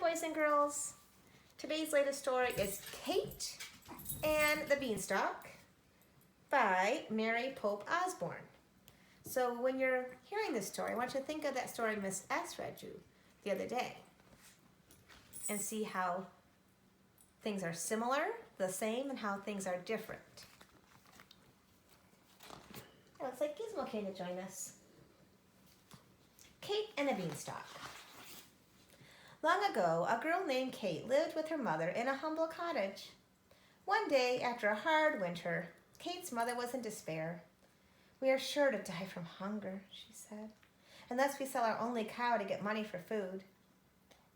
boys and girls. Today's latest story is Kate and the Beanstalk by Mary Pope Osborne. So when you're hearing this story, I want you to think of that story Miss S read you the other day and see how things are similar, the same, and how things are different. It looks like Gizmo came to join us. Kate and the Beanstalk. Long ago, a girl named Kate lived with her mother in a humble cottage. One day, after a hard winter, Kate's mother was in despair. "We are sure to die from hunger," she said, "unless we sell our only cow to get money for food."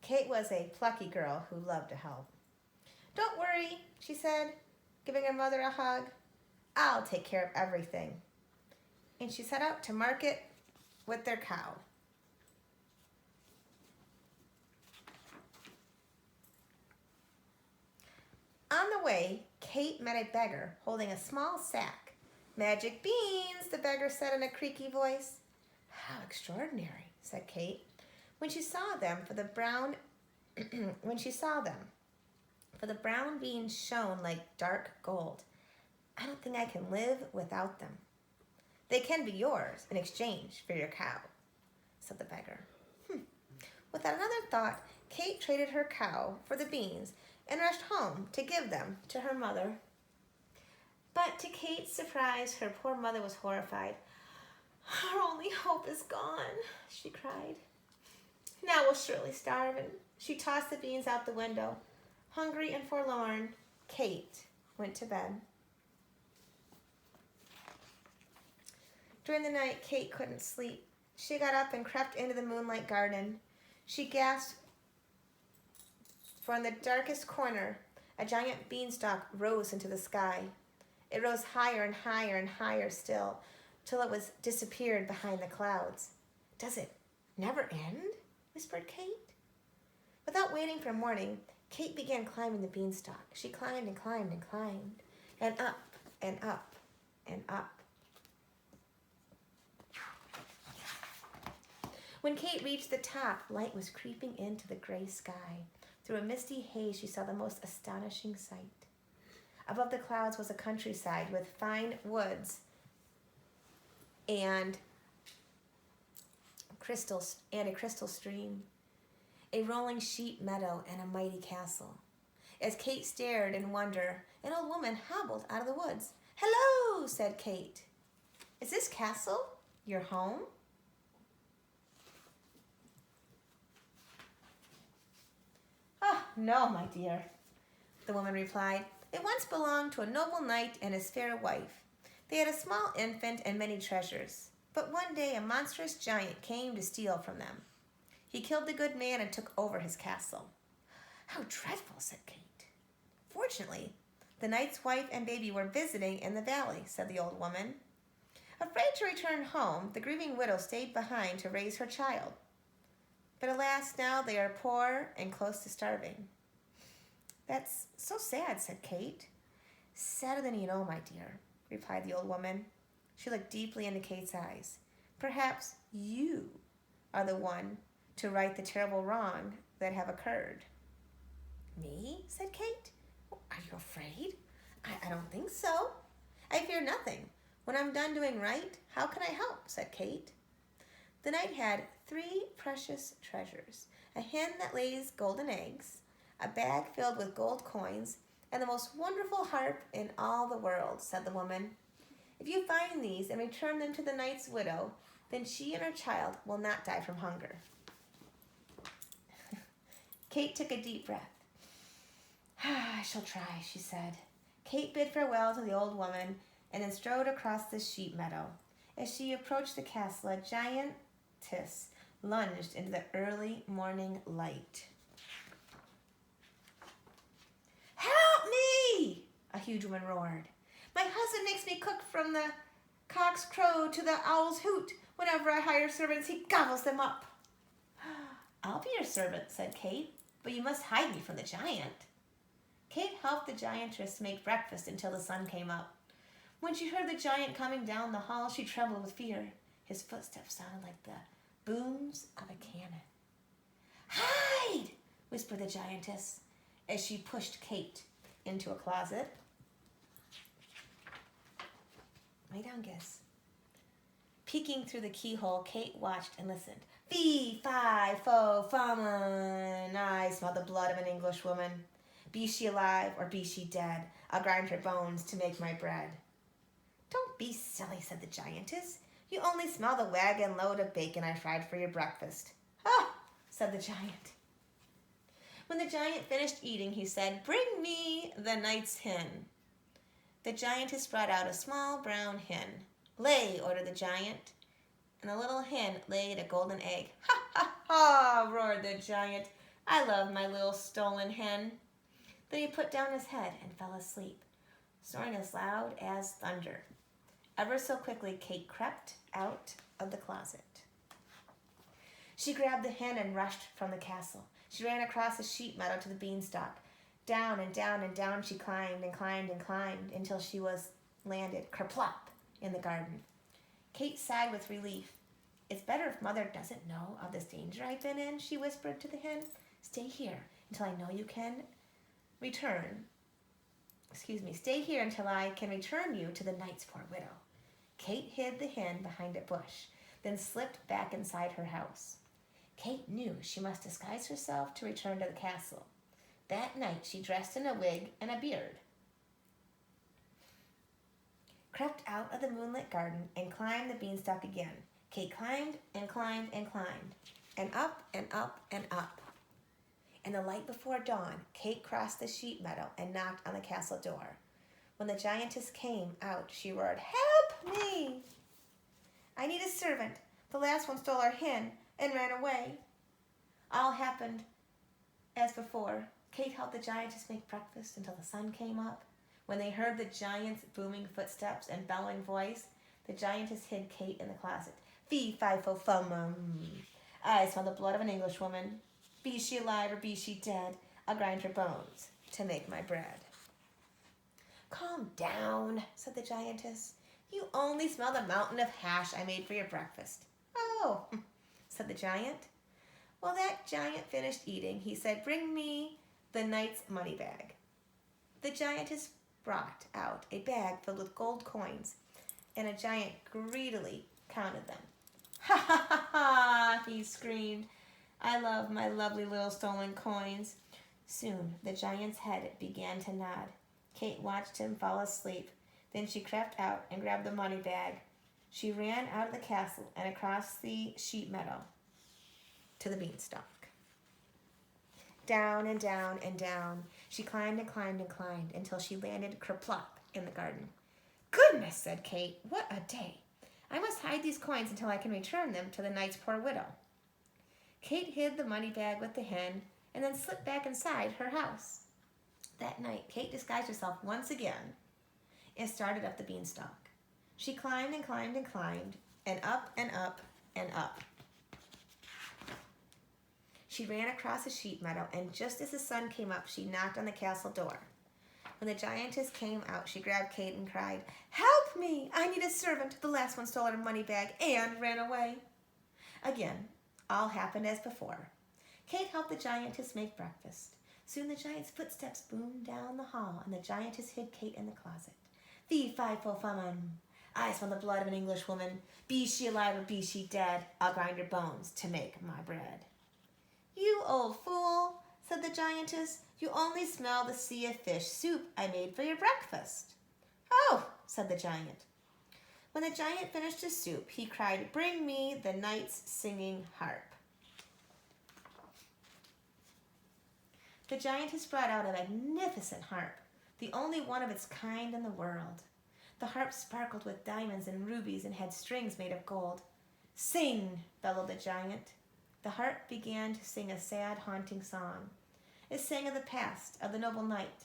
Kate was a plucky girl who loved to help. "Don't worry," she said, giving her mother a hug. "I'll take care of everything." And she set out to market with their cow. On the way, Kate met a beggar holding a small sack. "Magic beans," the beggar said in a creaky voice. "How extraordinary," said Kate, when she saw them, for the brown beans shone like dark gold. "I don't think I can live without them." "They can be yours in exchange for your cow," said the beggar. Without another thought, Kate traded her cow for the beans and rushed home to give them to her mother. But to Kate's surprise, her poor mother was horrified. "Our only hope is gone," she cried. "Now we'll surely starve," and she tossed the beans out the window. Hungry and forlorn, Kate went to bed. During the night, Kate couldn't sleep. She got up and crept into the moonlight garden. She gasped, for in the darkest corner, a giant beanstalk rose into the sky. It rose higher and higher and higher still, till it was disappeared behind the clouds. "Does it never end?" whispered Kate. Without waiting for morning, Kate began climbing the beanstalk. She climbed and climbed and climbed, and up and up and up. When Kate reached the top, light was creeping into the gray sky. Through a misty haze, she saw the most astonishing sight. Above the clouds was a countryside with fine woods and a crystal stream, a rolling sheep meadow, and a mighty castle. As Kate stared in wonder, an old woman hobbled out of the woods. "Hello," said Kate. "Is this castle your home?" "Oh, no, my dear," the woman replied. "It once belonged to a noble knight and his fair wife. They had a small infant and many treasures. But one day a monstrous giant came to steal from them. He killed the good man and took over his castle." "How dreadful," said Kate. "Fortunately, the knight's wife and baby were visiting in the valley," said the old woman. Afraid to return home, the grieving widow stayed behind to raise her child. But alas, now they are poor and close to starving." "That's so sad," said Kate. "Sadder than you know, my dear," replied the old woman. She looked deeply into Kate's eyes. "Perhaps you are the one to right the terrible wrong that have occurred." "Me?" said Kate. "Are you afraid?" I don't think so. I fear nothing. When I'm done doing right, how can I help?" said Kate. The knight had 3 precious treasures: a hen that lays golden eggs, a bag filled with gold coins, and the most wonderful harp in all the world, said the woman. "If you find these and return them to the knight's widow, then she and her child will not die from hunger." Kate took a deep breath. "I shall try," she said. Kate bid farewell to the old woman and then strode across the sheep meadow. As she approached the castle, a giantess lunged into the early morning light. "Help me!" a huge woman roared. "My husband makes me cook from the cock's crow to the owl's hoot. Whenever I hire servants, he gobbles them up." "I'll be your servant," said Kate, "but you must hide me from the giant." Kate helped the giantess make breakfast until the sun came up. When she heard the giant coming down the hall, she trembled with fear. His footsteps sounded like the booms of a cannon. "Hide!" whispered whispered the giantess as she pushed Kate into a closet. Lay down, Giz. Peeking through the keyhole, Kate watched and listened. Fee, fi, fo, fum. I smell the blood of an Englishwoman. Be she alive or be she dead, I'll grind her bones to make my bread. Don't be silly, said the giantess. You only smell the wagon load of bacon I fried for your breakfast. Ah, said the giant. When the giant finished eating, he said, bring me the knight's hen. The giantess brought out a small brown hen. Lay, ordered the giant, and the little hen laid a golden egg. Ha, ha, ha, roared the giant. I love my little stolen hen. Then he put down his head and fell asleep, snoring as loud as thunder. Ever so quickly, Kate crept out of the closet. She grabbed the hen and rushed from the castle. She ran across the sheep meadow to the beanstalk. Down and down and down she climbed and climbed and climbed until she was landed kerplop in the garden. Kate sighed with relief. It's better if Mother doesn't know of this danger I've been in, she whispered to the hen. Stay here until I know you can return. Stay here until I can return you to the knight's poor widow. Kate hid the hen behind a bush, then slipped back inside her house. Kate knew she must disguise herself to return to the castle. That night she dressed in a wig and a beard, crept out of the moonlit garden, and climbed the beanstalk again. Kate climbed and climbed and climbed, and up and up and up. In the light before dawn, Kate crossed the sheep meadow and knocked on the castle door. When the giantess came out, she roared, help me! I need a servant. The last one stole our hen and ran away. All happened as before. Kate helped the giantess make breakfast until the sun came up. When they heard the giant's booming footsteps and bellowing voice, the giantess hid Kate in the closet. Fee, fi, fo, fum. I smell the blood of an Englishwoman. Be she alive or be she dead, I'll grind her bones to make my bread. Calm down, said the giantess. You only smell the mountain of hash I made for your breakfast. Oh, said the giant. Well, that giant finished eating, he said, bring me the knight's money bag. The giantess brought out a bag filled with gold coins, and a giant greedily counted them. Ha ha ha ha, he screamed. I love my lovely little stolen coins. Soon the giant's head began to nod. Kate watched him fall asleep. Then she crept out and grabbed the money bag. She ran out of the castle and across the sheep meadow to the beanstalk. Down and down and down. She climbed and climbed and climbed until she landed kerplop in the garden. Goodness, said Kate, what a day. I must hide these coins until I can return them to the knight's poor widow. Kate hid the money bag with the hen and then slipped back inside her house. That night, Kate disguised herself once again and started up the beanstalk. She climbed and climbed and climbed, and up and up and up. She ran across the sheep meadow, and just as the sun came up, she knocked on the castle door. When the giantess came out, she grabbed Kate and cried, help me! I need a servant. The last one stole our money bag and ran away. Again, all happened as before. Kate helped the giantess make breakfast. Soon the giant's footsteps boomed down the hall, and the giantess hid Kate in the closet. Fee, fi, fo, fum. I smell the blood of an Englishwoman. Be she alive or be she dead, I'll grind her bones to make my bread. You old fool, said the giantess. You only smell the sea of fish soup I made for your breakfast. Oh, said the giant. When the giant finished his soup, he cried, bring me the knight's singing harp. The giantess brought out a magnificent harp, the only one of its kind in the world. The harp sparkled with diamonds and rubies and had strings made of gold. Sing, bellowed the giant. The harp began to sing a sad, haunting song. It sang of the past, of the noble knight,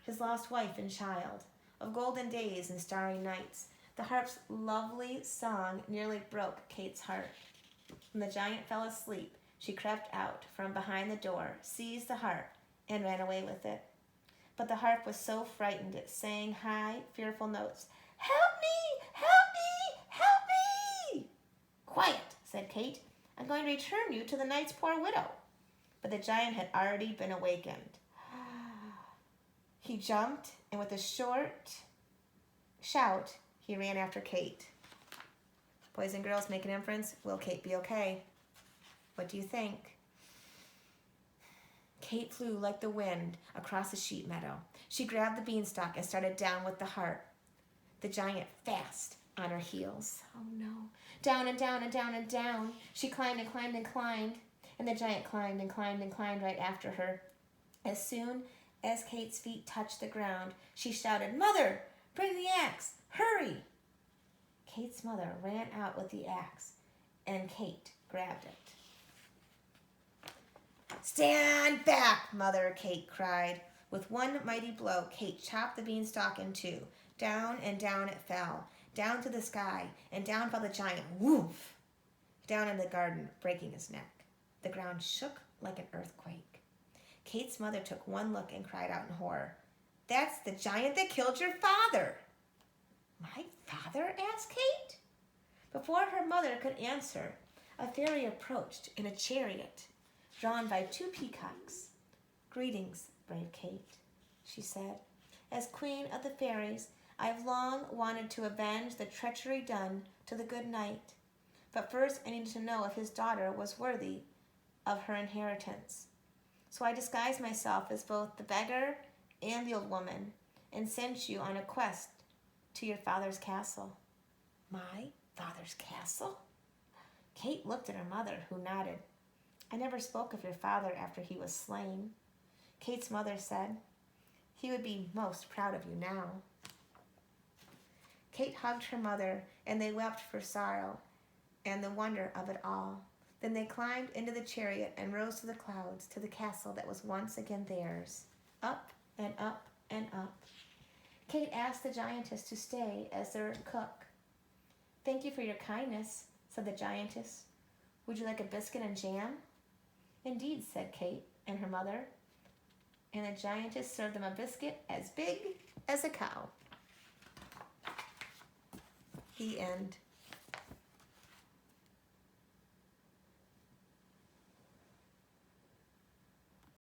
his lost wife and child, of golden days and starry nights. The harp's lovely song nearly broke Kate's heart. When the giant fell asleep, she crept out from behind the door, seized the harp, and ran away with it. But the harp was so frightened it sang high, fearful notes. Help me! Help me! Help me! Quiet, said Kate. I'm going to return you to the knight's poor widow. but the giant had already been awakened. He jumped, and with a short shout, he ran after Kate. Boys and girls, make an inference. Will Kate be okay? What do you think? Kate flew like the wind across the sheep meadow. She grabbed the beanstalk and started down with the heart. The giant fast on her heels. Oh no. Down and down and down and down. She climbed and climbed and climbed, and the giant climbed and climbed and climbed right after her. As soon as Kate's feet touched the ground, she shouted, "Mother, bring the axe! Hurry!" Kate's mother ran out with the axe, and Kate grabbed it. "Stand back, Mother!" Kate cried. With one mighty blow, Kate chopped the beanstalk in two. Down and down it fell, down to the sky, and down fell the giant, woof, down in the garden, breaking his neck. The ground shook like an earthquake. Kate's mother took one look and cried out in horror, "That's the giant that killed your father!" "My father?" asked Kate. Before her mother could answer, a fairy approached in a chariot, drawn by two peacocks. "Greetings, brave Kate," she said. "As queen of the fairies, I have long wanted to avenge the treachery done to the good knight. But first I needed to know if his daughter was worthy of her inheritance. So I disguised myself as both the beggar and the old woman and sent you on a quest to your father's castle." "My father's castle?" Kate looked at her mother, who nodded. "I never spoke of your father after he was slain." Kate's mother said, "He would be most proud of you now." Kate hugged her mother, and they wept for sorrow and the wonder of it all. Then they climbed into the chariot and rose to the clouds, to the castle that was once again theirs. Up and up and up. Kate asked the giantess to stay as their cook. "Thank you for your kindness," said the giantess. "Would you like a biscuit and jam?" "Indeed," said Kate and her mother, and the giantess served them a biscuit as big as a cow. The end.